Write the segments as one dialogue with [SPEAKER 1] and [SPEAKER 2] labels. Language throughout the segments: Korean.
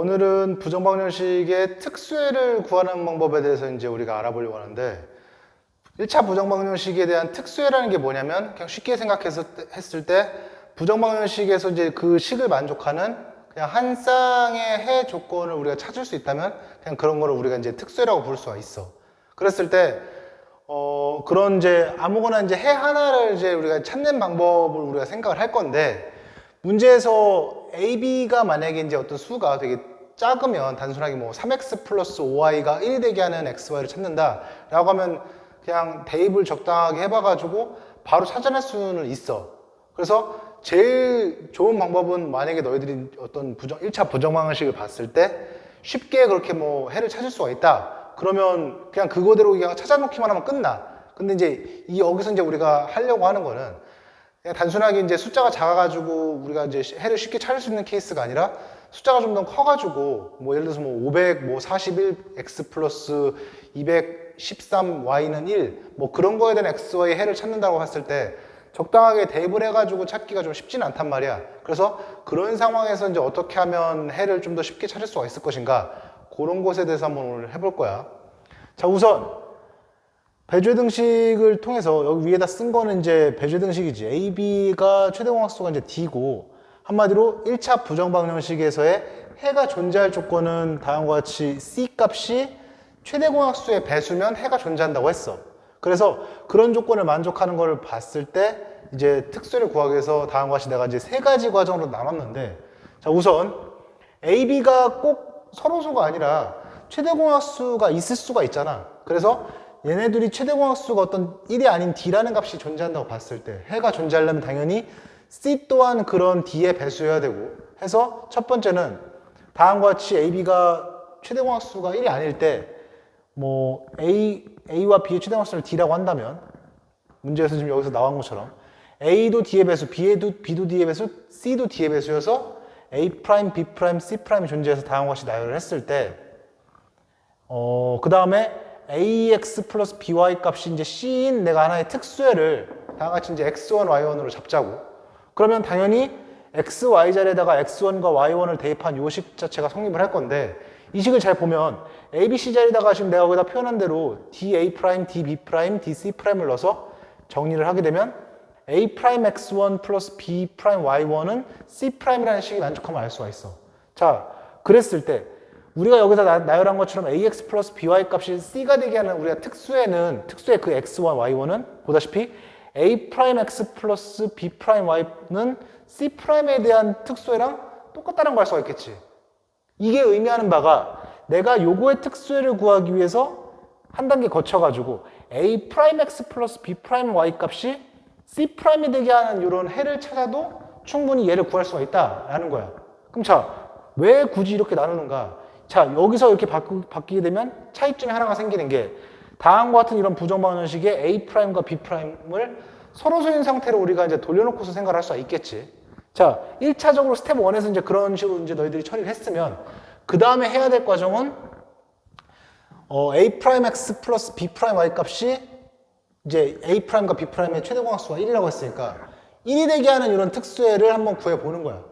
[SPEAKER 1] 오늘은 부정방정식의 특수해를 구하는 방법에 대해서 이제 우리가 알아보려고 하는데 1차 부정방정식에 대한 특수해라는 게 뭐냐면 그냥 쉽게 생각했을 때 부정방정식에서 이제 그 식을 만족하는 그냥 한 쌍의 해 조건을 우리가 찾을 수 있다면 그냥 그런 거를 우리가 이제 특수해라고 부를 수가 있어. 그랬을 때 그런 이제 아무거나 이제 해 하나를 이제 우리가 찾는 방법을 우리가 생각을 할 건데 문제에서 AB가 만약에 이제 어떤 수가 되게 작으면 단순하게 뭐 3x 플러스 5y가 1이 되게 하는 xy를 찾는다 라고 하면 그냥 대입을 적당하게 해봐가지고 바로 찾아낼 수는 있어. 그래서 제일 좋은 방법은 만약에 너희들이 어떤 1차 부정방정식을 봤을 때 쉽게 그렇게 뭐 해를 찾을 수가 있다. 그러면 그냥 그거대로 그냥 찾아놓기만 하면 끝나. 근데 이제 여기서 이제 우리가 하려고 하는 거는 그냥 단순하게 이제 숫자가 작아가지고 우리가 이제 해를 쉽게 찾을 수 있는 케이스가 아니라 숫자가 좀 더 커가지고 뭐 예를 들어서 뭐 500, 뭐 41, x 플러스 213, y는 1, 뭐 그런 거에 대한 x의 해를 찾는다고 했을 때 적당하게 대입을 해가지고 찾기가 좀 쉽지는 않단 말이야. 그래서 그런 상황에서 이제 어떻게 하면 해를 좀 더 쉽게 찾을 수가 있을 것인가 그런 것에 대해서 한번 오늘 해볼 거야. 자, 우선 배제 등식을 통해서 여기 위에다 쓴 거는 이제 배제 등식이지. AB가 최대공학수가 이제 D고 한마디로 1차 부정방정식에서의 해가 존재할 조건은 다음과 같이 C 값이 최대공학수의 배수면 해가 존재한다고 했어. 그래서 그런 조건을 만족하는 걸 봤을 때 이제 특수를 구하기 위해서 다음과 같이 내가 이제 세 가지 과정으로 나눴는데 자, 우선 AB가 꼭 서로소가 아니라 최대공학수가 있을 수가 있잖아. 그래서 얘네들이 최대공학수가 어떤 1이 아닌 D라는 값이 존재한다고 봤을 때 해가 존재하려면 당연히 C 또한 그런 D의 배수여야 되고 해서 첫 번째는 다음과 같이 AB가 최대공학수가 1이 아닐 때 뭐 A와 B의 최대공학수를 D라고 한다면 문제에서 지금 여기서 나온 것처럼 A도 D의 배수, B도 D의 배수, C도 D의 배수여서 A', B', C'이 존재해서 다음과 같이 나열을 했을 때 그 다음에 AX 플러스 BY 값이 이제 C인 내가 하나의 특수해를 다음과 같이 이제 X1, Y1으로 잡자고. 그러면 당연히 XY 자리에다가 X1과 Y1을 대입한 요 식 자체가 성립을 할 건데 이 식을 잘 보면 ABC 자리에다가 지금 내가 거기다 표현한 대로 DA', DB', DC'을 넣어서 정리를 하게 되면 A'X1 플러스 B'Y1은 C'이라는 식이 만족하면 알 수가 있어. 자, 그랬을 때 우리가 여기서 나열한 것처럼 AX 플러스 BY 값이 C가 되게 하는 우리가 특수의 그 X1, Y1은 보다시피 A'X 플러스 B'Y는 C'에 대한 특수해랑 똑같다는 걸 알 수가 있겠지. 이게 의미하는 바가 내가 요거의 특수해를 구하기 위해서 한 단계 거쳐가지고 A'X 플러스 B'Y 값이 C'이 되게 하는 이런 해를 찾아도 충분히 얘를 구할 수가 있다라는 거야. 그럼 자, 왜 굳이 이렇게 나누는가? 자, 여기서 이렇게 바뀌게 되면 차이점이 하나가 생기는 게 다음과 같은 이런 부정방정식의 A'과 B'을 서로소인 상태로 우리가 이제 돌려놓고서 생각을 할 수가 있겠지. 자, 1차적으로 스텝 1에서 이제 그런 식으로 이제 너희들이 처리를 했으면 그 다음에 해야 될 과정은 A'X 플러스 B'Y 값이 이제 A'과 B'의 최대공학수가 1이라고 했으니까 1이 되게 하는 이런 특수해를 한번 구해보는 거야.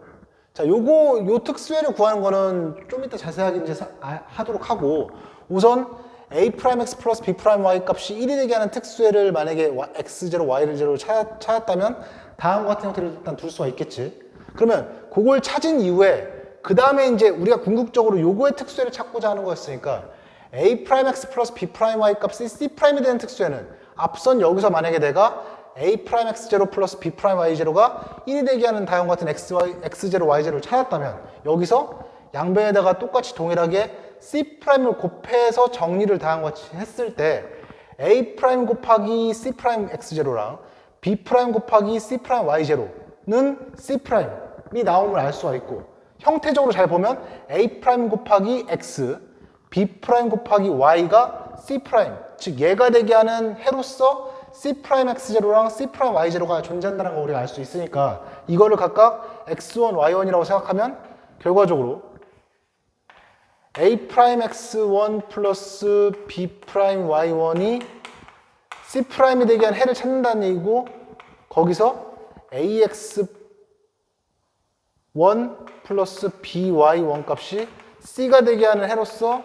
[SPEAKER 1] 자, 요 특수해를 구하는 거는 좀 이따 자세하게 이제 하도록 하고 우선 A'X 플러스 B'Y 값이 1이 되게 하는 특수해를 만약에 X0, Y0로 찾았다면 다음과 같은 형태로 일단 둘 수가 있겠지. 그러면 그걸 찾은 이후에 그 다음에 이제 우리가 궁극적으로 요거의 특수해를 찾고자 하는 거였으니까 A'X 플러스 B'Y 값이 C'에 대한 특수해는 앞선 여기서 만약에 내가 A'X0 플러스 B'Y0가 1이 되게 하는 다음과 같은 X0, Y0를 찾았다면 여기서 양변에다가 똑같이 동일하게 C'을 곱해서 정리를 다음과 같이 했을 때 A' 곱하기 C'X0랑 B' 곱하기 C'Y0는 C'이 나옴을 알 수가 있고 형태적으로 잘 보면 A' 곱하기 X, B' 곱하기 Y가 C', 즉 얘가 되게 하는 해로서 C'X0랑 C'Y0가 존재한다는 걸 우리가 알 수 있으니까 이거를 각각 X1, Y1이라고 생각하면 결과적으로 A'X1 플러스 B'Y1이 C'에 되게 한 해를 찾는다는 얘기고 거기서 AX1 플러스 BY1 값이 C가 되게 하는 해로서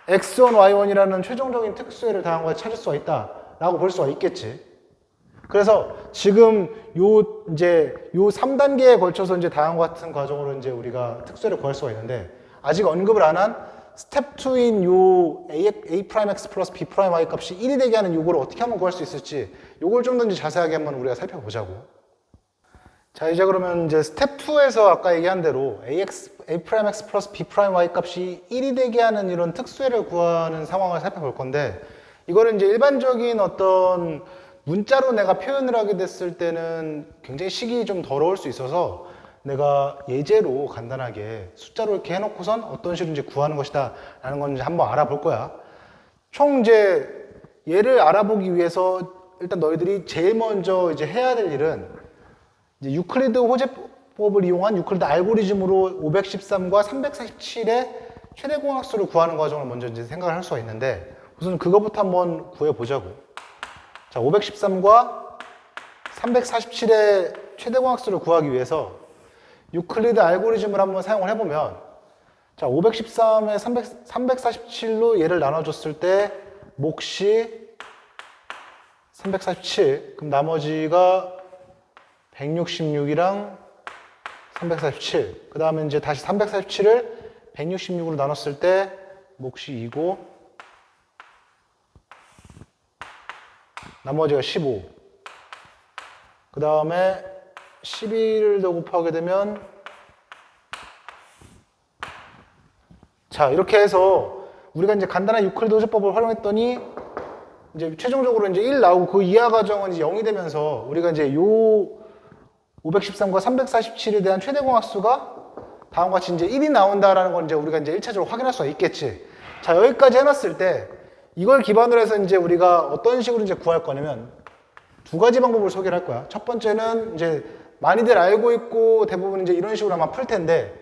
[SPEAKER 1] X1, Y1이라는 최종적인 특수해를 다한 것을 찾을 수가 있다라고 볼 수가 있겠지. 그래서 지금 요 3단계에 걸쳐서 이제 다음과 같은 과정으로 이제 우리가 특수해를 구할 수가 있는데 아직 언급을 안 한 스텝 2인 요 A'(X) 플러스 B'Y 값이 1이 되게 하는 요거를 어떻게 한번 구할 수 있을지 요걸 좀 더 자세하게 한번 우리가 살펴보자고. 자, 이제 그러면 이제 스텝 2에서 아까 얘기한 대로 A'(X) 플러스 B'Y 값이 1이 되게 하는 이런 특수해를 구하는 상황을 살펴볼 건데 이거는 이제 일반적인 어떤 문자로 내가 표현을 하게 됐을 때는 굉장히 식이 좀 더러울 수 있어서 내가 예제로 간단하게 숫자로 이렇게 해놓고선 어떤 식으로 이제 구하는 것이다 라는 건 이제 한번 알아볼 거야. 총 이제 얘를 알아보기 위해서 일단 너희들이 제일 먼저 이제 해야 될 일은 이제 유클리드 호재법을 이용한 유클리드 알고리즘으로 513과 347의 최대 공약수를 구하는 과정을 먼저 이제 생각을 할 수가 있는데 우선 그거부터 한번 구해보자고. 자, 513과 347의 최대 공약수를 구하기 위해서 유클리드 알고리즘을 한번 사용을 해보면 자, 513에 347로 얘를 나눠줬을 때 몫이 347 그럼 나머지가 166이랑 347 그 다음에 이제 다시 347을 166으로 나눴을 때 몫이 2고 나머지가 15 그 다음에 11을 더 곱하게 되면 자 이렇게 해서 우리가 이제 간단한 유클리드 호재법을 활용했더니 이제 최종적으로 이제 1 나오고 그 이하 과정은 이제 0이 되면서 우리가 이제 요 513과 347에 대한 최대 공약수가 다음과 같이 이제 1이 나온다라는 건 이제 우리가 이제 1차적으로 확인할 수가 있겠지. 자 여기까지 해놨을 때 이걸 기반으로 해서 이제 우리가 어떤 식으로 이제 구할 거냐면 두 가지 방법을 소개를 할 거야. 첫 번째는 이제 많이들 알고 있고 대부분 이제 이런 식으로 아마 풀 텐데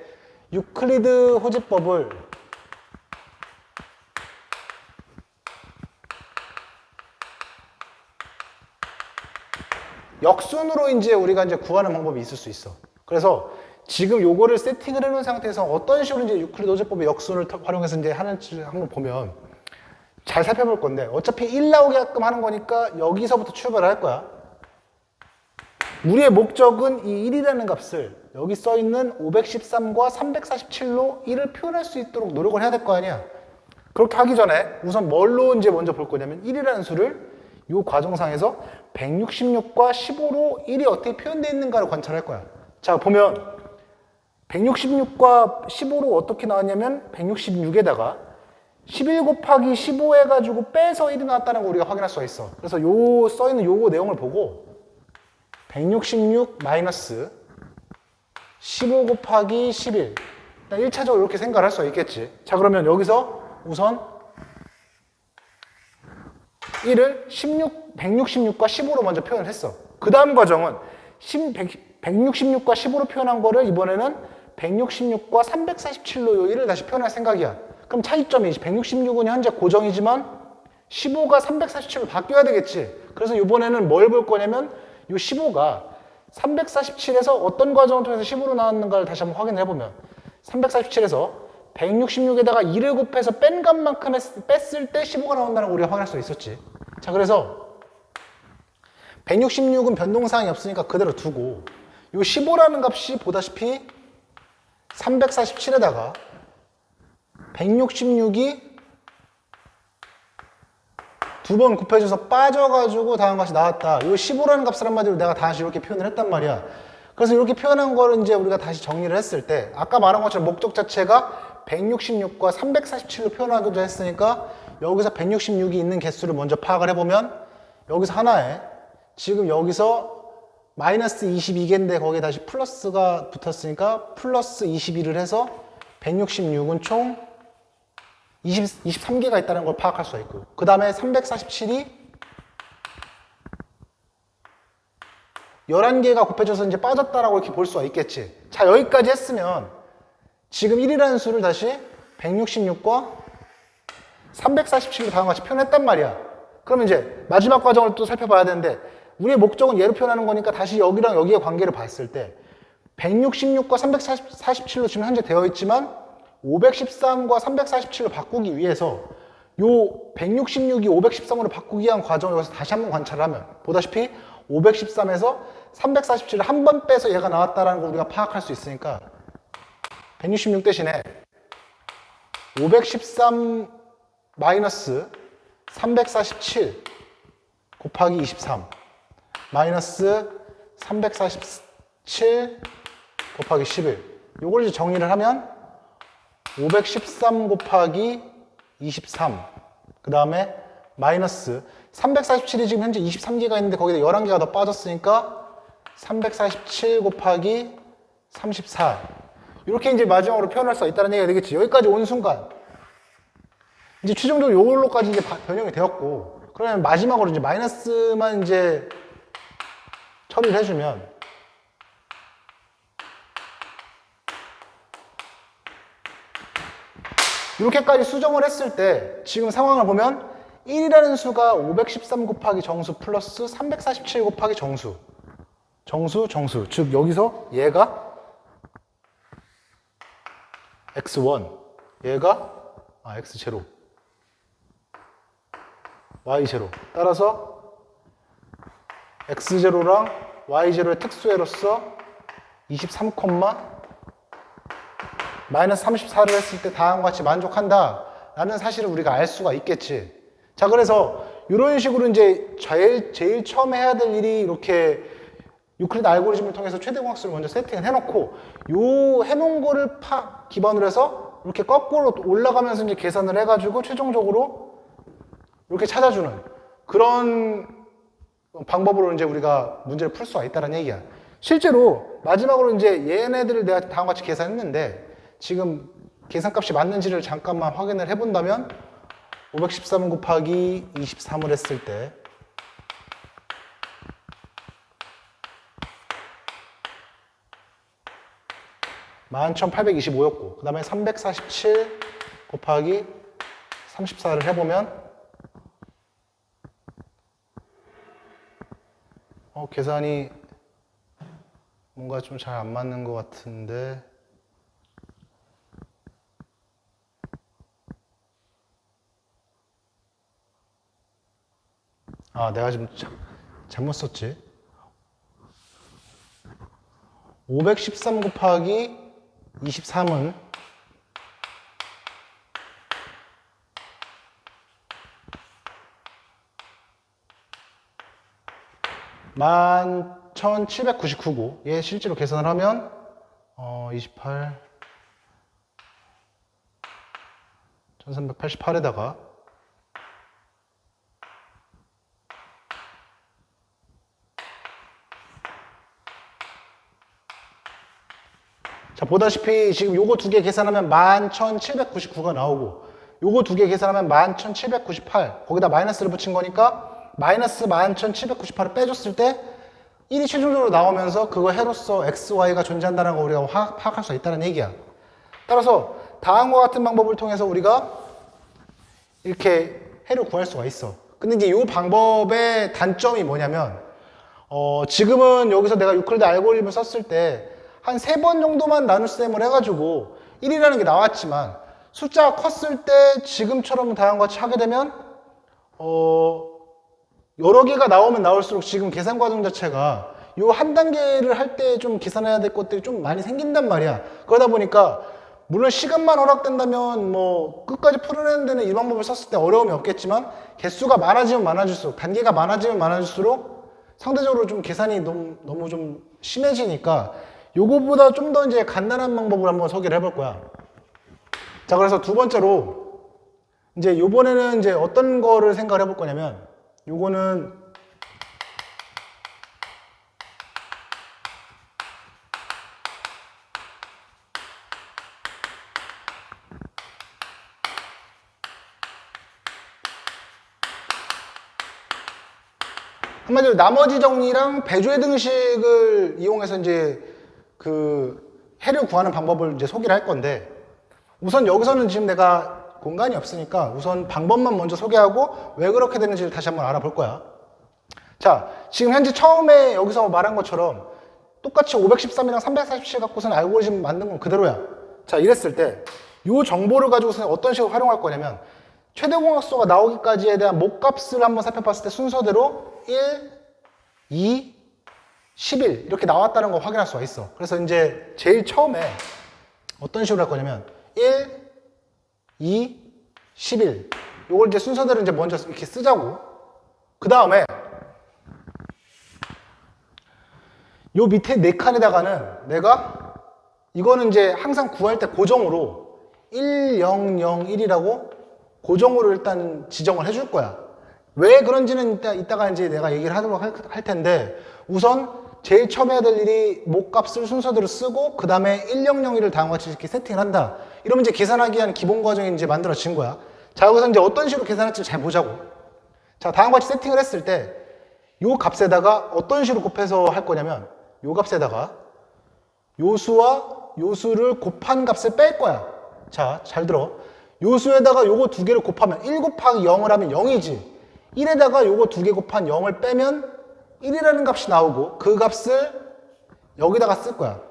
[SPEAKER 1] 유클리드 호재법을 역순으로 이제 우리가 이제 구하는 방법이 있을 수 있어. 그래서 지금 요거를 세팅을 해놓은 상태에서 어떤 식으로 이제 유클리드 호재법의 역순을 활용해서 이제 하는지 한번 보면 잘 살펴볼 건데 어차피 1 나오게끔 하는 거니까 여기서부터 출발을 할 거야. 우리의 목적은 이 1이라는 값을 여기 써있는 513과 347로 1을 표현할 수 있도록 노력을 해야 될 거 아니야. 그렇게 하기 전에 우선 뭘로 이제 먼저 볼 거냐면 1이라는 수를 이 과정상에서 166과 15로 1이 어떻게 표현되어 있는가를 관찰할 거야. 자 보면 166과 15로 어떻게 나왔냐면 166에다가 11 곱하기 15 해가지고 빼서 1이 나왔다는 걸 우리가 확인할 수가 있어. 그래서 요 써있는 요거 내용을 보고 166 마이너스 15 곱하기 11 일단 1차적으로 이렇게 생각을 할 수가 있겠지. 자 그러면 여기서 우선 1을 166과 15로 먼저 표현을 했어. 그 다음 과정은 166과 15로 표현한 거를 이번에는 166과 347로 요 1을 다시 표현할 생각이야. 그럼 차이점이 166은 현재 고정이지만 15가 347로 바뀌어야 되겠지. 그래서 이번에는 뭘 볼 거냐면 이 15가 347에서 어떤 과정을 통해서 15로 나왔는가를 다시 한번 확인을 해보면 347에서 166에다가 2를 곱해서 뺀 값만큼 뺐을 때 15가 나온다는 걸 우리가 확인할 수 있었지. 자 그래서 166은 변동사항이 없으니까 그대로 두고 이 15라는 값이 보다시피 347에다가 166이 두 번 곱해줘서 빠져가지고 다음 값이 나왔다. 이 15라는 값을 한마디로 내가 다시 이렇게 표현을 했단 말이야. 그래서 이렇게 표현한 거를 이제 우리가 다시 정리를 했을 때 아까 말한 것처럼 목적 자체가 166과 347로 표현하기로 했으니까 여기서 166이 있는 개수를 먼저 파악을 해보면 여기서 하나에 지금 여기서 마이너스 22개인데 거기에 다시 플러스가 붙었으니까 플러스 22를 해서 166은 총 23개가 있다는 걸 파악할 수가 있고 그 다음에 347이 11개가 곱해져서 이제 빠졌다라고 이렇게 볼 수가 있겠지. 자 여기까지 했으면 지금 1이라는 수를 다시 166과 347로 다음과 같이 표현했단 말이야. 그러면 이제 마지막 과정을 또 살펴봐야 되는데 우리의 목적은 얘로 표현하는 거니까 다시 여기랑 여기의 관계를 봤을 때 166과 347로 지금 현재 되어 있지만 513과 347로 바꾸기 위해서 요 166이 513으로 바꾸기 위한 과정을 여기서 다시 한번 관찰을 하면 보다시피 513에서 347을 한 번 빼서 얘가 나왔다는 걸 우리가 파악할 수 있으니까 166 대신에 513 마이너스 347 곱하기 23 마이너스 347 곱하기 11 요걸 이제 정리를 하면 513 곱하기 23 그 다음에 마이너스 347이 지금 현재 23개가 있는데 거기다 11개가 더 빠졌으니까 347 곱하기 34 이렇게 이제 마지막으로 표현할 수가 있다는 얘기가 되겠지. 여기까지 온 순간 이제 최종적으로 요걸로까지 이제 변형이 되었고 그러면 마지막으로 이제 마이너스만 이제 처리를 해주면 이렇게까지 수정을 했을 때 지금 상황을 보면 1이라는 수가 513 곱하기 정수 플러스 347 곱하기 정수 즉 여기서 얘가 x1 얘가 x0 y0 따라서 x0랑 y0의 특수에로서 23, 마이너스 34를 했을 때 다음과 같이 만족한다 라는 사실을 우리가 알 수가 있겠지. 자, 그래서 이런 식으로 이제 제일 처음 해야 될 일이 이렇게 유클리드 알고리즘을 통해서 최대공학수를 먼저 세팅을 해놓고 요 해놓은 거를 기반으로 해서 이렇게 거꾸로 올라가면서 이제 계산을 해가지고 최종적으로 이렇게 찾아주는 그런 방법으로 이제 우리가 문제를 풀 수가 있다는 얘기야. 실제로 마지막으로 이제 얘네들을 내가 다음과 같이 계산했는데 지금 계산값이 맞는지를 잠깐만 확인을 해본다면 513 곱하기 23을 했을 때 11,825였고 그 다음에 347 곱하기 34를 해보면 계산이 뭔가 좀 잘 안 맞는 것 같은데 내가 지금 잘못 썼지. 513 곱하기 23은 11,799고 얘 실제로 계산을 하면 28 1388에다가 자, 보다시피 지금 요거 두 개 계산하면 11,799가 나오고 요거 두 개 계산하면 11,798 거기다 마이너스를 붙인 거니까 마이너스 11,798을 빼줬을 때 1이 최종적으로 나오면서 그거 해로서 XY가 존재한다는 거 우리가 파악할 수 있다는 얘기야. 따라서 다음과 같은 방법을 통해서 우리가 이렇게 해를 구할 수가 있어. 근데 이제 이 방법의 단점이 뭐냐면 지금은 여기서 내가 유클리드 알고리즘을 썼을 때 한 3번 정도만 나눗셈을 해가지고 1이라는 게 나왔지만 숫자가 컸을 때 지금처럼 다음과 같이 하게 되면 여러 개가 나오면 나올수록 지금 계산 과정 자체가 요 한 단계를 할 때 좀 계산해야 될 것들이 좀 많이 생긴단 말이야. 그러다 보니까 물론 시간만 허락된다면 뭐 끝까지 풀어내는 데는 이 방법을 썼을 때 어려움이 없겠지만 개수가 많아지면 많아질수록 단계가 많아지면 많아질수록 상대적으로 좀 계산이 너무 좀 심해지니까 요거보다 좀 더 이제 간단한 방법을 한번 소개를 해볼 거야. 자, 그래서 두 번째로 이제 요번에는 이제 어떤 거를 생각을 해볼 거냐면 요거는 한마디로 나머지 정리랑 배조의 등식을 이용해서 이제 그 해를 구하는 방법을 이제 소개를 할 건데 우선 여기서는 지금 내가 공간이 없으니까 우선 방법만 먼저 소개하고 왜 그렇게 되는지를 다시 한번 알아볼 거야. 자, 지금 현재 처음에 여기서 말한 것처럼 똑같이 513이랑 347 갖고서는 알고리즘 만든 건 그대로야. 자, 이랬을 때 이 정보를 가지고서는 어떤 식으로 활용할 거냐면 최대 공약수가 나오기까지에 대한 목값을 한번 살펴봤을 때 순서대로 1, 2, 11 이렇게 나왔다는 거 확인할 수가 있어. 그래서 이제 제일 처음에 어떤 식으로 할 거냐면 1, 2, 11 요걸 이제 순서대로 이제 먼저 이렇게 쓰자고. 그 다음에 요 밑에 네 칸에다가는 내가 이거는 이제 항상 구할 때 고정으로 1001이라고 고정으로 일단 지정을 해줄 거야. 왜 그런지는 이따가 이제 내가 얘기를 하도록 할 텐데 우선 제일 처음 해야 될 일이 목값을 순서대로 쓰고 그 다음에 1001을 다음과 같이 이렇게 세팅을 한다. 이러면 이제 계산하기 위한 기본 과정이 이제 만들어진 거야. 자, 여기서 이제 어떤 식으로 계산할지 잘 보자고. 자, 다음과 같이 세팅을 했을 때 요 값에다가 어떤 식으로 곱해서 할 거냐면 요 값에다가 요수와 요수를 곱한 값을 뺄 거야. 자, 잘 들어. 요수에다가 요거 두 개를 곱하면 1 곱하기 0을 하면 0이지. 1에다가 요거 두 개 곱한 0을 빼면 1이라는 값이 나오고 그 값을 여기다가 쓸 거야.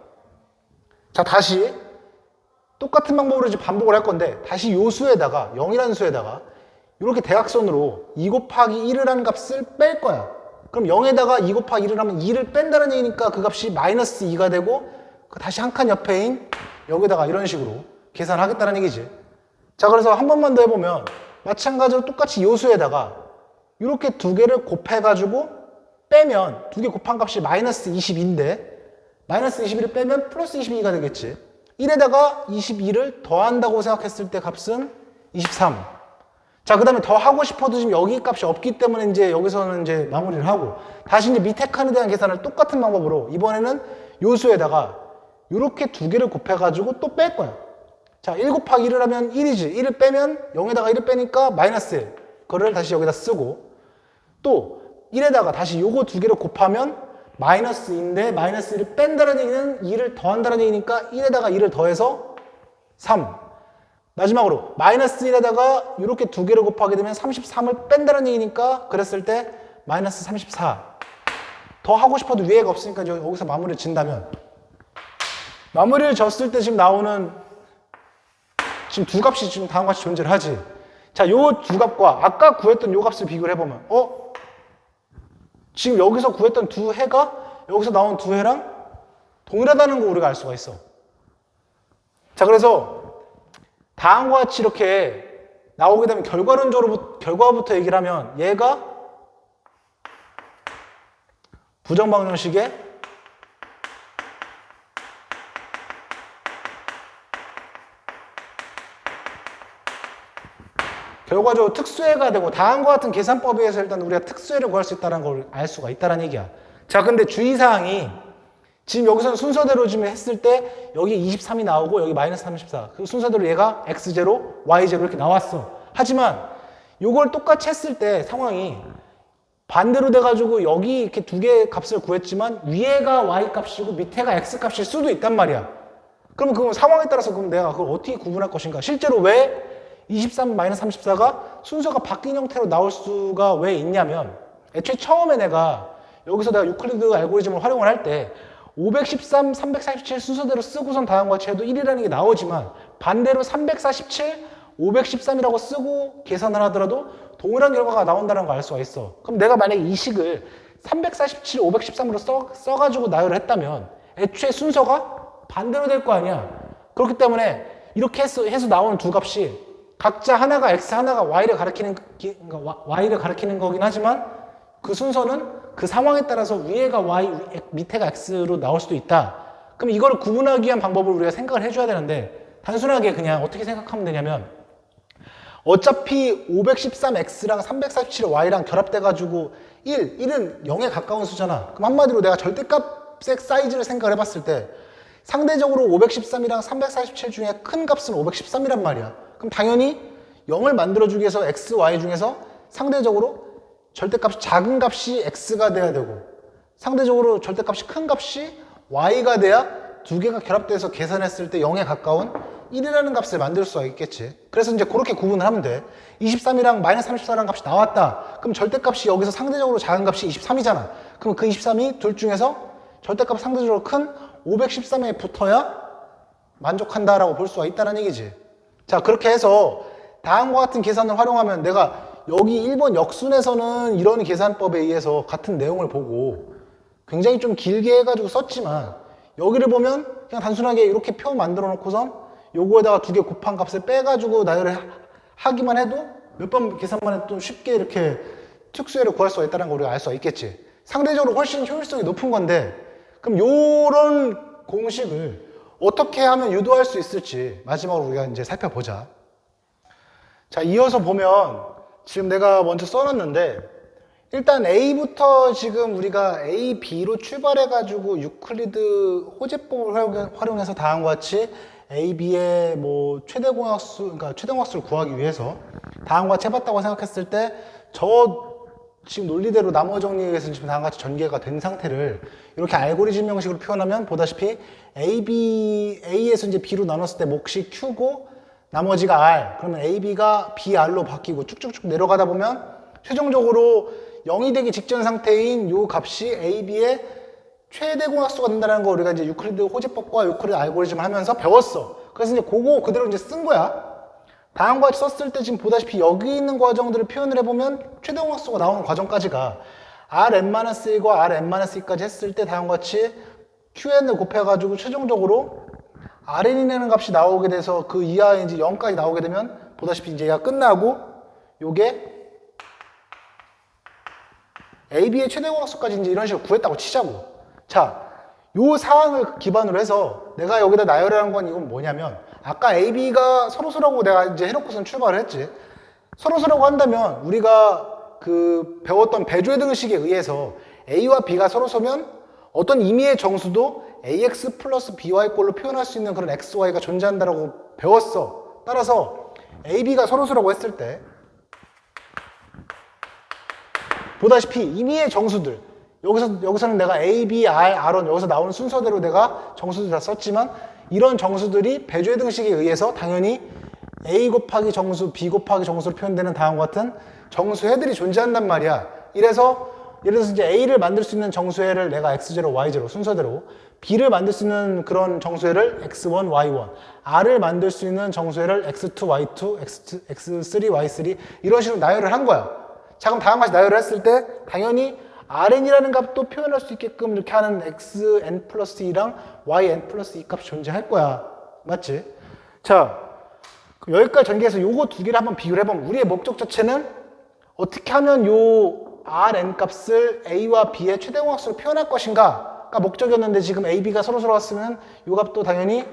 [SPEAKER 1] 자, 다시 똑같은 방법으로 이제 반복을 할 건데 다시 요 수에다가 0이라는 수에다가 이렇게 대각선으로 2 곱하기 1을 하는 값을 뺄 거야. 그럼 0에다가 2 곱하기 1을 하면 2를 뺀다는 얘기니까 그 값이 마이너스 2가 되고 다시 한 칸 옆에인 여기다가 이런 식으로 계산하겠다는 얘기지. 자, 그래서 한 번만 더 해보면 마찬가지로 똑같이 요 수에다가 이렇게 두 개를 곱해가지고 빼면 두 개 곱한 값이 마이너스 22인데 마이너스 21을 빼면 플러스 22가 되겠지. 1에다가 22를 더한다고 생각했을 때 값은 23. 자, 그 다음에 더 하고 싶어도 지금 여기 값이 없기 때문에 이제 여기서는 이제 마무리를 하고 다시 이제 밑에 칸에 대한 계산을 똑같은 방법으로 이번에는 요수에다가 이렇게 두 개를 곱해가지고 또 뺄 거야. 자, 1 곱하기 1을 하면 1이지. 1을 빼면 0에다가 1을 빼니까 마이너스 1. 그거를 다시 여기다 쓰고 또 1에다가 다시 요거 두 개를 곱하면 마이너스 2인데 마이너스 1을 뺀다는 얘기는 2를 더한다는 얘기니까 1에다가 2를 더해서 3. 마지막으로 마이너스 1에다가 이렇게 두 개를 곱하게 되면 33을 뺀다는 얘기니까 그랬을 때 마이너스 34. 더 하고 싶어도 위에가 없으니까 여기서 마무리를 진다면 마무리를 졌을 때 지금 나오는 지금 두 값이 지금 다음과 같이 존재를 하지. 자, 요 두 값과 아까 구했던 요 값을 비교를 해보면 지금 여기서 구했던 두 해가 여기서 나온 두 해랑 동일하다는 거 우리가 알 수가 있어. 자, 그래서 다음과 같이 이렇게 나오게 되면 결과부터 얘기를 하면 얘가 부정방정식의 결과적으로 특수해가 되고 다음과 같은 계산법에 의해서 일단 우리가 특수해를 구할 수 있다는 걸 알 수가 있다는 얘기야. 자, 근데 주의사항이 지금 여기서는 순서대로 지금 했을 때 여기 23이 나오고 여기 마이너스 34. 그 순서대로 얘가 X0, Y0 이렇게 나왔어. 하지만 이걸 똑같이 했을 때 상황이 반대로 돼가지고 여기 이렇게 두 개의 값을 구했지만 위에가 Y 값이고 밑에가 X 값일 수도 있단 말이야. 그러면 그 상황에 따라서 그럼 내가 그걸 어떻게 구분할 것인가? 실제로 왜 23-34가 순서가 바뀐 형태로 나올 수가 왜 있냐면 애초에 처음에 내가 여기서 내가 유클리드 알고리즘을 활용을 할 때 513, 347 순서대로 쓰고선 다음과 같이 해도 1이라는 게 나오지만 반대로 347, 513이라고 쓰고 계산을 하더라도 동일한 결과가 나온다는 걸 알 수가 있어. 그럼 내가 만약에 이 식을 347, 513으로 써가지고 나열을 했다면 애초에 순서가 반대로 될 거 아니야. 그렇기 때문에 이렇게 해서 나오는 두 값이 각자 하나가 X, 하나가 Y를 가리키는 거긴 하지만 그 순서는 그 상황에 따라서 위에가 Y, 밑에가 X로 나올 수도 있다. 그럼 이걸 구분하기 위한 방법을 우리가 생각을 해줘야 되는데 단순하게 그냥 어떻게 생각하면 되냐면 어차피 513X랑 347Y랑 결합돼가지고 1은 0에 가까운 수잖아. 그럼 한마디로 내가 절대값의 사이즈를 생각을 해봤을 때 상대적으로 513이랑 347 중에 큰 값은 513이란 말이야. 그럼 당연히 0을 만들어주기 위해서 X, Y 중에서 상대적으로 절대값이 작은 값이 X가 돼야 되고 상대적으로 절대값이 큰 값이 Y가 돼야 두 개가 결합돼서 계산했을 때 0에 가까운 1이라는 값을 만들 수가 있겠지. 그래서 이제 그렇게 구분을 하면 돼. 23이랑 마이너스 34라는 값이 나왔다. 그럼 절대값이 여기서 상대적으로 작은 값이 23이잖아. 그럼 그 23이 둘 중에서 절대값 상대적으로 큰 513에 붙어야 만족한다라고 볼 수가 있다는 얘기지. 자, 그렇게 해서 다음과 같은 계산을 활용하면 내가 여기 1번 역순에서는 이런 계산법에 의해서 같은 내용을 보고 굉장히 좀 길게 해가지고 썼지만 여기를 보면 그냥 단순하게 이렇게 표 만들어 놓고선 요거에다가 두 개 곱한 값을 빼가지고 나열을 하기만 해도 몇 번 계산만 해도 쉽게 이렇게 특수혜를 구할 수가 있다는 걸 우리가 알 수가 있겠지. 상대적으로 훨씬 효율성이 높은 건데 그럼 요런 공식을 어떻게 하면 유도할 수 있을지 마지막으로 우리가 이제 살펴보자. 자, 이어서 보면 지금 내가 먼저 써놨는데 일단 A부터 지금 우리가 A, B로 출발해가지고 유클리드 호재법을 활용해서 다음과 같이 A, B의 뭐 최대공약수, 그러니까 최대공약수를 구하기 위해서 다음과 같이 해봤다고 생각했을 때 지금 논리대로 나머 정리에 의해서 지금 다음과 같이 전개가 된 상태를 이렇게 알고리즘 형식으로 표현하면 보다시피 A에서 이제 B로 나눴을 때 몫이 Q고 나머지가 R, 그러면 AB가 BR로 바뀌고 쭉쭉쭉 내려가다 보면 최종적으로 0이 되기 직전 상태인 요 값이 AB의 최대 공약수가 된다는 거 우리가 이제 유클리드 호재법과 유클리드 알고리즘을 하면서 배웠어. 그래서 이제 그거 그대로 이제 쓴 거야. 다음과 같이 썼을 때 지금 보다시피 여기 있는 과정들을 표현을 해보면 최대 공약수가 나오는 과정까지가 Rn-1과 Rn-2까지 했을 때 다음과 같이 Qn을 곱해가지고 최종적으로 Rn이라는 값이 나오게 돼서 그 이하에 이제 0까지 나오게 되면 보다시피 이제 얘가 끝나고 요게 AB의 최대 공약수까지 이제 이런 식으로 구했다고 치자고. 자, 요 사항을 기반으로 해서 내가 여기다 나열하는 건 이건 뭐냐면 아까 AB가 서로서라고 내가 이제 해놓고선 출발을 했지. 서로서라고 한다면 우리가 그 배웠던 배조의 등식에 의해서 A와 B가 서로서면 어떤 임의의 정수도 AX 플러스 BY 꼴로 표현할 수 있는 그런 XY가 존재한다라고 배웠어. 따라서 AB가 서로서라고 했을 때 보다시피 임의의 정수들 여기서는 내가 A, B, R, R1 여기서 나오는 순서대로 내가 정수들 다 썼지만 이런 정수들이 배조의 등식에 의해서 당연히 A 곱하기 정수, B 곱하기 정수로 표현되는 다음과 같은 정수해들이 존재한단 말이야. 이래서 예를 들어서 이제 A를 만들 수 있는 정수해를 내가 X0, Y0 순서대로 B를 만들 수 있는 그런 정수해를 X1, Y1 R을 만들 수 있는 정수해를 X2, Y2, X3, Y3 이런 식으로 나열을 한 거야. 자, 그럼 다음과 같이 나열을 했을 때 당연히 Rn이라는 값도 표현할 수 있게끔 이렇게 하는 Xn 플러스 2랑 Yn 플러스 2 값이 존재할 거야. 맞지? 자, 그럼 여기까지 전개해서 요거 두 개를 한번 비교를 해보면 우리의 목적 자체는 어떻게 하면 요 Rn 값을 A와 B의 최대공약수로 표현할 것인가가 목적이었는데 지금 A, B가 서로서로 왔으면 요 값도 당연히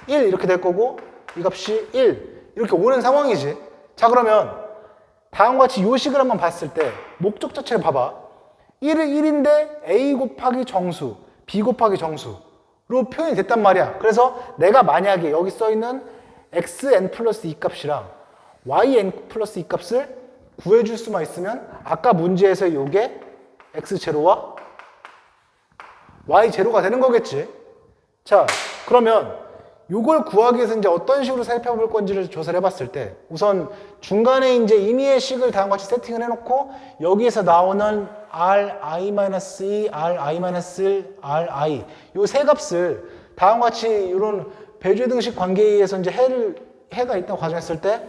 [SPEAKER 1] 1 이렇게 될 거고 이 값이 1 이렇게 오는 상황이지. 자, 그러면 다음과 같이 요 식을 한번 봤을 때 목적 자체를 봐봐. 1은 1인데 A 곱하기 정수, B 곱하기 정수로 표현이 됐단 말이야. 그래서 내가 만약에 여기 써있는 xn 플러스 2 값이랑 yn 플러스 2 값을 구해줄 수만 있으면 아까 문제에서 요게 x0와 y0가 되는 거겠지. 자, 그러면 요걸 구하기 위해서 이제 어떤 식으로 살펴볼 건지를 조사를 해봤을 때 우선 중간에 이제 임의의 식을 다음과 같이 세팅을 해놓고 여기에서 나오는 Ri-2, Ri-1, Ri 요 세 값을 다음과 같이 이런 배조의 등식 관계에 의해서 이제 해가 있다고 가정했을 때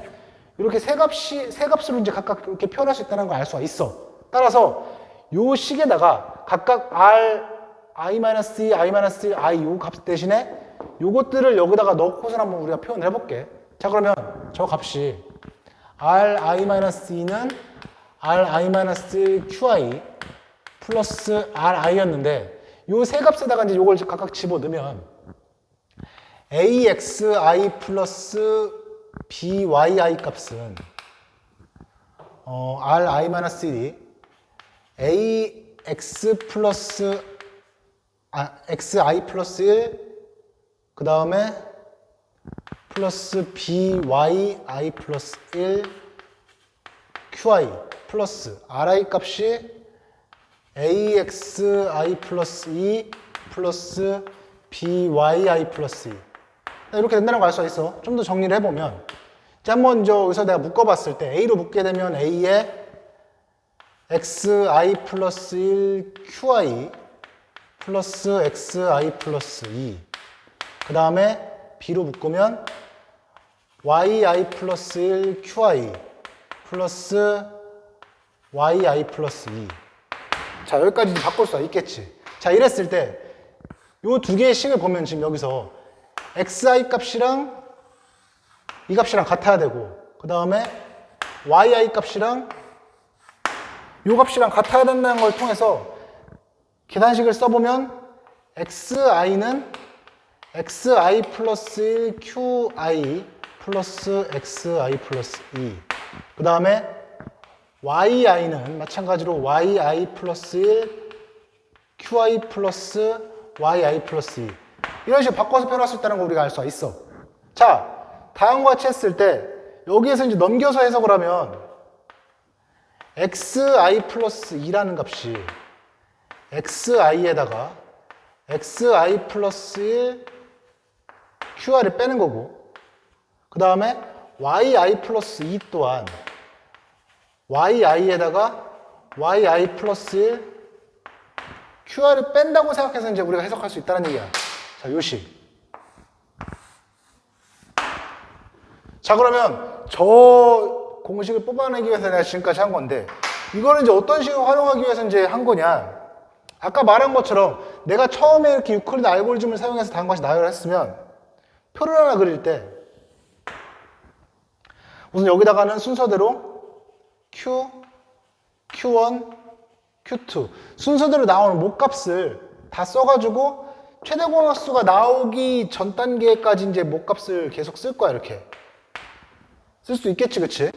[SPEAKER 1] 이렇게 세 값으로 이제 각각 이렇게 표현할 수 있다는 걸 알 수가 있어. 따라서 요 식에다가 각각 I-2, I-1, I 요 값 대신에 요것들을 여기다가 넣고서 한번 우리가 표현을 해볼게. 자, 그러면 저 값이 Ri-2는 Ri-QI 플러스 Ri였는데 요 세 값에다가 이제 요걸 각각 집어넣으면 AXI 플러스 BYI 값은 Ri-1이 AX 플러스 XI 플러스 1 그 다음에 플러스 BYI 플러스 1 QI 플러스 RI 값이 AXI 플러스 2 플러스 BYI 플러스 2 이렇게 된다는 걸 알 수가 있어. 좀 더 정리를 해보면 이제 한번 여기서 내가 묶어봤을 때 A로 묶게 되면 A에 XI 플러스 1 QI 플러스 xi 플러스 2. 그 다음에 b로 묶으면 yi 플러스 1 qi 플러스 yi 플러스 2. 자, 여기까지 바꿀 수가 있겠지. 자, 이랬을 때 요 두 개의 식을 보면 지금 여기서 xi 값이랑 이 값이랑 같아야 되고, 그 다음에 yi 값이랑 요 값이랑 같아야 된다는 걸 통해서 계산식을 써보면 xi는 xi 플러스 1 qi 플러스 xi 플러스 2. 그 다음에 yi는 마찬가지로 yi 플러스 1 qi 플러스 yi 플러스 2. 이런 식으로 바꿔서 표현할 수 있다는 걸 우리가 알 수가 있어. 자, 다음과 같이 했을 때 여기에서 이제 넘겨서 해석을 하면 xi 플러스 2라는 값이 xi에다가 xi 플러스 1 qi를 빼는 거고, 그 다음에 yi 플러스 2 또한 yi에다가 yi 플러스 1 qi를 뺀다고 생각해서 이제 우리가 해석할 수 있다는 얘기야. 자, 요식. 자, 그러면 저 공식을 뽑아내기 위해서 내가 지금까지 한 건데, 이거는 이제 어떤 식으로 활용하기 위해서 이제 한 거냐. 아까 말한 것처럼 내가 처음에 이렇게 유클리드 알고리즘을 사용해서 다음 것이 나열을 했으면 표를 하나 그릴 때 우선 여기다가는 순서대로 Q, Q1, Q2 순서대로 나오는 목값을 다 써가지고 최대 공약수가 나오기 전 단계까지 이제 목값을 계속 쓸 거야. 이렇게 쓸 수 있겠지, 그치?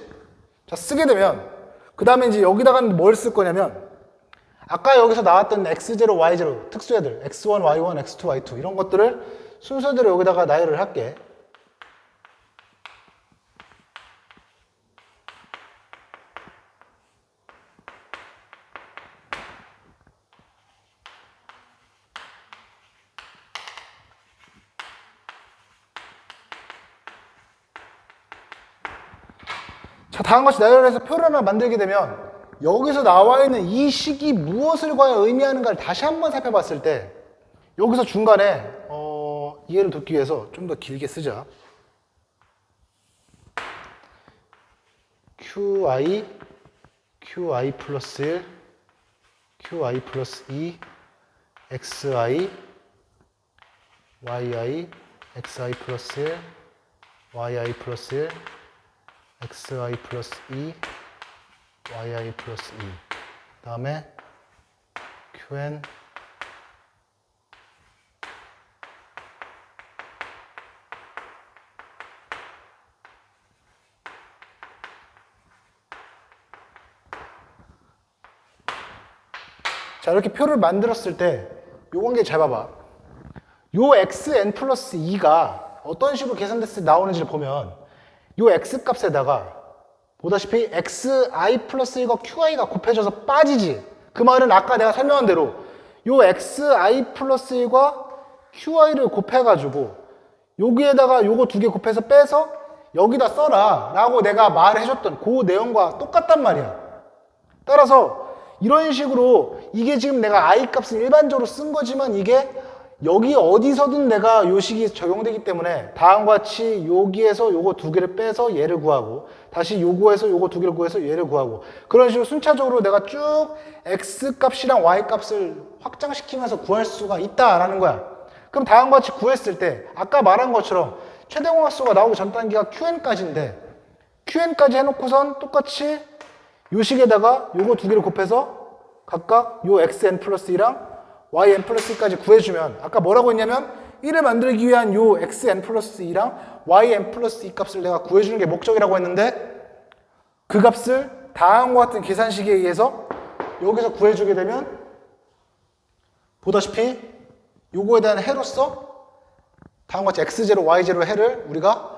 [SPEAKER 1] 자, 쓰게 되면 그 다음에 이제 여기다가는 뭘 쓸 거냐면 아까 여기서 나왔던 x0, y0 특수애들 x1, y1, x2, y2 이런 것들을 순서대로 여기다가 나열을 할게. 자, 다음 같이 나열해서 표를 하나 만들게 되면 여기서 나와 있는 이 식이 무엇을 과연 의미하는가를 다시 한번 살펴봤을 때 여기서 중간에 이해를 돕기 위해서 좀 더 길게 쓰자. qi 플러스 1 qi 플러스 2 xi yi xi 플러스 1 yi 플러스 1 xi 플러스 2 yi 플러스 2 그 다음에 qn 자, 이렇게 표를 만들었을 때 요 관계 잘 봐봐. 요 xn 플러스 2가 어떤 식으로 계산됐을 때 나오는지를 보면 요 x 값에다가 보다시피 xi 플러스 1과 qi가 곱해져서 빠지지. 그 말은 아까 내가 설명한 대로 요 xi 플러스 1과 qi를 곱해가지고 여기에다가 요거 두 개 곱해서 빼서 여기다 써라 라고 내가 말해줬던 그 내용과 똑같단 말이야. 따라서 이런 식으로 이게 지금 내가 i 값을 일반적으로 쓴 거지만 이게 여기 어디서든 내가 요 식이 적용되기 때문에 다음과 같이 여기에서 요거 두 개를 빼서 얘를 구하고 다시 요거에서 요거 두 개를 구해서 얘를 구하고 그런 식으로 순차적으로 내가 쭉 x 값이랑 y 값을 확장시키면서 구할 수가 있다라는 거야. 그럼 다음과 같이 구했을 때 아까 말한 것처럼 최대 공약수가 나오기 전 단계가 qn까지인데 qn까지 해놓고선 똑같이 요 식에다가 요거 두 개를 곱해서 각각 요 xn 플러스 2랑 yn 플러스 2까지 구해주면 아까 뭐라고 했냐면 1을 만들기 위한 요 xn 플러스 2랑 yn 플러스 2 값을 내가 구해주는 게 목적이라고 했는데 그 값을 다음과 같은 계산식에 의해서 여기서 구해주게 되면 보다시피 요거에 대한 해로서 다음과 같이 x0, y0 해를 우리가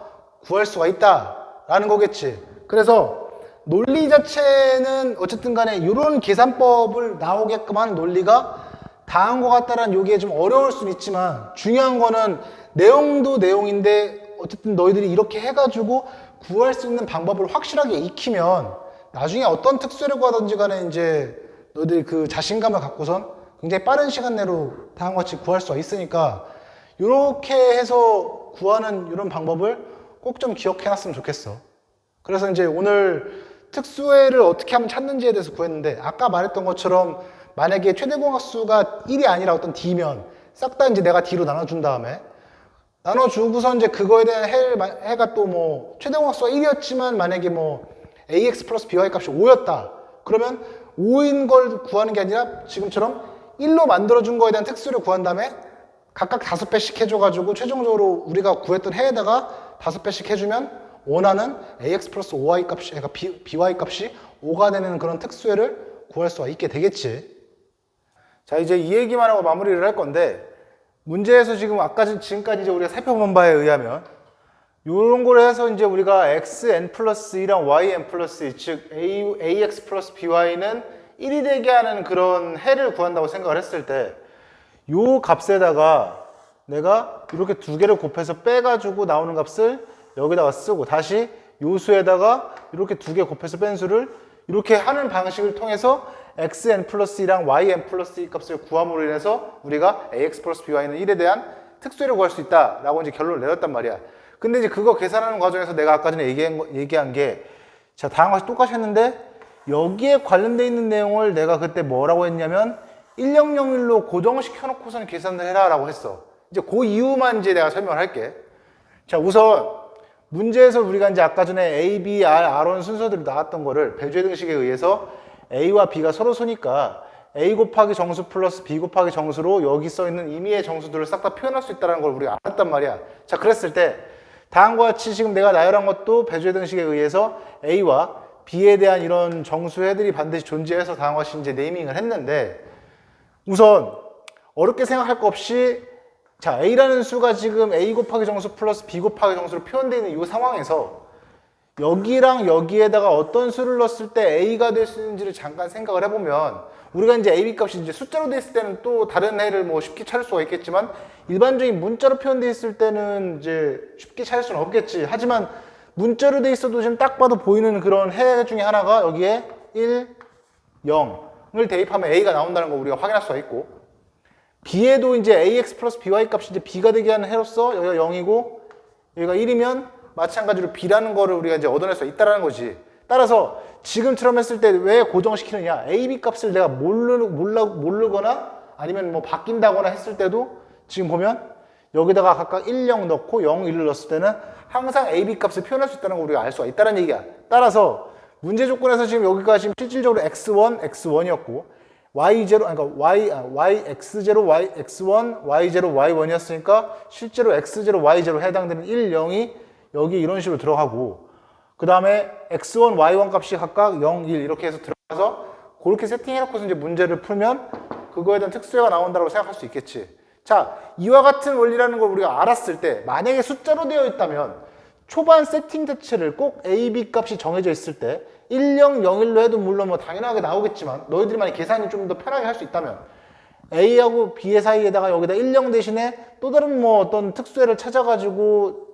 [SPEAKER 1] 구할 수가 있다라는 거겠지. 그래서 논리 자체는 어쨌든 간에 이런 계산법을 나오게끔 하는 논리가 다음과 같다라는 요게 좀 어려울 수는 있지만 중요한 거는 내용도 내용인데 어쨌든 너희들이 이렇게 해가지고 구할 수 있는 방법을 확실하게 익히면 나중에 어떤 특수를 구하든지 간에 이제 너희들이 그 자신감을 갖고선 굉장히 빠른 시간 내로 다음과 같이 구할 수가 있으니까 이렇게 해서 구하는 이런 방법을 꼭 좀 기억해 놨으면 좋겠어. 그래서 이제 오늘 특수회를 어떻게 하면 찾는지에 대해서 구했는데 아까 말했던 것처럼 만약에 최대 공약수가 1이 아니라 어떤 D면 싹 다 이제 내가 D로 나눠준 다음에 나눠주고서 이제 그거에 대한 해가 또 뭐 최대 공약수가 1이었지만 만약에 뭐 AX 플러스 BY 값이 5였다. 그러면 5인 걸 구하는 게 아니라 지금처럼 1로 만들어준 거에 대한 특수를 구한 다음에 각각 5배씩 해줘가지고 최종적으로 우리가 구했던 해에다가 5배씩 해주면 원하는 AX 플러스 OY 값이, 그러니까 BY 값이 5가 되는 그런 특수회를 구할 수가 있게 되겠지. 자, 이제 이 얘기만 하고 마무리를 할 건데, 문제에서 지금 지금까지 이제 우리가 살펴본 바에 의하면, 요런 걸 해서 이제 우리가 xn 플러스 2랑 yn 플러스 2, 즉 ax 플러스 by는 1이 되게 하는 그런 해를 구한다고 생각을 했을 때, 요 값에다가 내가 이렇게 두 개를 곱해서 빼가지고 나오는 값을 여기다가 쓰고 다시 요 수에다가 이렇게 두 개 곱해서 뺀 수를 이렇게 하는 방식을 통해서 xn 플러스 2랑 yn 플러스 2 값을 구함으로 인해서 우리가 ax 플러스 by는 1에 대한 특수회를 구할 수 있다라고 이제 결론을 내렸단 말이야. 근데 이제 그거 계산하는 과정에서 내가 아까 전에 얘기한 게 자, 다음과 같이 똑같이 했는데 여기에 관련돼 있는 내용을 내가 그때 뭐라고 했냐면 1001로 고정시켜 놓고서는 계산을 해라 라고 했어. 이제 그 이유만 이제 내가 설명을 할게. 자, 우선 문제에서 우리가 이제 아까 전에 A, B, R1 순서대로 나왔던 거를 배주의 등식에 의해서 A와 B가 서로 소니까 A 곱하기 정수 플러스 B 곱하기 정수로 여기 써있는 임의의 정수들을 싹 다 표현할 수 있다는 걸 우리가 알았단 말이야. 자, 그랬을 때 다음과 같이 지금 내가 나열한 것도 배주의 등식에 의해서 A와 B에 대한 이런 정수해들이 반드시 존재해서 다음과 같이 이제 네이밍을 했는데 우선 어렵게 생각할 거 없이 자, A라는 수가 지금 A 곱하기 정수 플러스 B 곱하기 정수로 표현되어 있는 이 상황에서 여기랑 여기에다가 어떤 수를 넣었을 때 A가 될 수 있는지를 잠깐 생각을 해보면 우리가 이제 AB 값이 이제 숫자로 돼 있을 때는 또 다른 해를 뭐 쉽게 찾을 수가 있겠지만 일반적인 문자로 표현되어 있을 때는 이제 쉽게 찾을 수는 없겠지. 하지만 문자로 돼 있어도 지금 딱 봐도 보이는 그런 해 중에 하나가 여기에 1, 0을 대입하면 A가 나온다는 거 우리가 확인할 수가 있고 B에도 이제 AX 플러스 BY 값이 이제 B가 되게 하는 해로서 여기가 0이고 여기가 1이면 마찬가지로 B라는 거를 우리가 이제 얻어낼 수 있다는 거지. 따라서 지금처럼 했을 때 왜 고정시키느냐? AB 값을 내가 모르거나 아니면 뭐 바뀐다거나 했을 때도 지금 보면 여기다가 각각 1, 0 넣고 0, 1을 넣었을 때는 항상 AB 값을 표현할 수 있다는 걸 우리가 알 수가 있다는 얘기야. 따라서 문제 조건에서 지금 여기가 지금 실질적으로 x1, x1이었고 y0, 그러니까 x0, x1, y0, y1이었으니까 실제로 x0, y0 해당되는 1, 0이 여기 이런 식으로 들어가고 그 다음에 x1, y1 값이 각각 0, 1 이렇게 해서 들어가서 그렇게 세팅해놓고서 이제 문제를 풀면 그거에 대한 특수회가 나온다고 생각할 수 있겠지. 자, 이와 같은 원리라는 걸 우리가 알았을 때 만약에 숫자로 되어 있다면 초반 세팅 자체를 꼭 A, B 값이 정해져 있을 때 1, 0, 0, 1로 해도 물론 뭐 당연하게 나오겠지만 너희들이 만약 계산이 좀 더 편하게 할 수 있다면 A하고 B의 사이에다가 여기다 1, 0 대신에 또 다른 뭐 어떤 특수회를 찾아가지고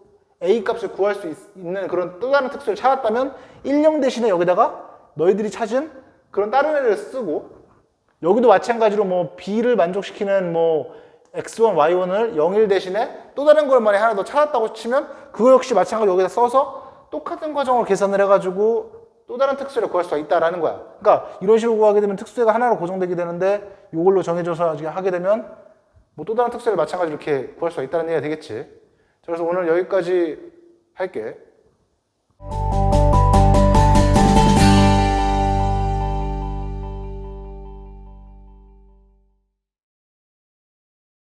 [SPEAKER 1] A 값을 구할 수 있는 그런 또 다른 특수를 찾았다면 1, 0 대신에 여기다가 너희들이 찾은 그런 다른 애를 쓰고 여기도 마찬가지로 뭐 B를 만족시키는 뭐 X1, Y1을 0, 1 대신에 또 다른 걸 만약에 하나 더 찾았다고 치면 그거 역시 마찬가지로 여기다 써서 똑같은 과정을 계산을 해가지고 또 다른 특수를 구할 수가 있다라는 거야. 그러니까 이런 식으로 구하게 되면 특수가 하나로 고정되게 되는데 이걸로 정해져서 하게 되면 뭐 또 다른 특수를 마찬가지로 이렇게 구할 수가 있다는 얘기가 되겠지. 그래서 오늘 여기까지 할게.